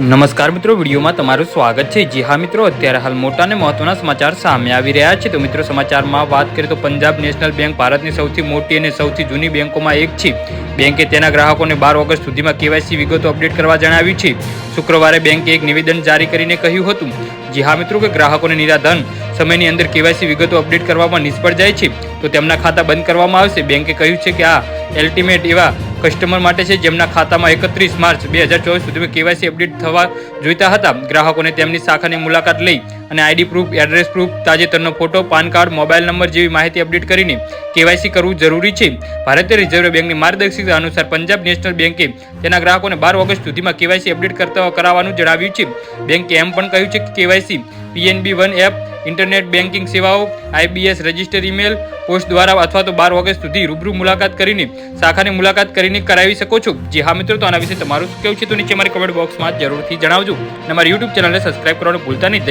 નમસ્કાર મિત્રો, વિડીયોમાં તમારું સ્વાગત છે। જી હા મિત્રો, અત્યારે હાલ મોટા અને મહત્વના સમાચાર સામે આવી રહ્યા છે। તો મિત્રો, સમાચારમાં વાત કરીએ તો પંજાબ નેશનલ બેંક ભારતની સૌથી મોટી અને સૌથી જૂની બેંકોમાં એક છે। બેંકે તેના ગ્રાહકોને 12 ઓગસ્ટ સુધીમાં કેવાયસી વિગતો અપડેટ કરવા જણાવ્યું છે। શુક્રવારે બેંકે એક નિવેદન જારી કરીને કહ્યું હતું, જી હા મિત્રો, કે ગ્રાહકોને નિરાધન સમયની અંદર કેવાયસી વિગતો અપડેટ કરવામાં નિષ્ફળ જાય છે તો તેમના ખાતા બંધ કરવામાં આવશે। બેંકે કહ્યું છે કે આ અલ્ટિમેટ એવા કસ્ટમર માટે છે જેમના ખાતામાં 31 માર્ચ 2024 સુધીમાં કેવાયસી અપડેટ થવા જોઈતા હતા। ગ્રાહકોને તેમની શાખાની મુલાકાત લઈ અને આઈડી પ્રૂફ, એડ્રેસ પ્રૂફ, તાજેતરનો photo, PAN card, mobile number જેવી માહિતી અપડેટ કરીને કેવાયસી કરવું જરૂરી છે। ભારતીય રિઝર્વ બેંકની માર્ગદર્શિકા અનુસાર પંજાબ નેશનલ બેંકે તેના ગ્રાહકોને 12 ઓગસ્ટ સુધીમાં કેવાયસી અપડેટ કરાવવાનું જણાવ્યું છે। બેંકે એમ પણ કહ્યું છે કે KYC PNB1 app, internet banking સેવાઓ, IBS રજિસ્ટર, ઈમેલ, પોસ્ટ દ્વારા અથવા તો 12 ઓગસ્ટ સુધી રૂબરૂ મુલાકાત કરીને શાખાની મુલાકાત કરીને કરાવી શકો છો। જી હા મિત્રો, તો આના વિશે તમારું શું કહેવું છે તો નીચે મારી કમેન્ટ બોક્સમાં જરૂરથી જણાવજો અને અમારી YouTube ચેનલને સબસ્ક્રાઇબ કરવાનું ભૂલતા નહીં।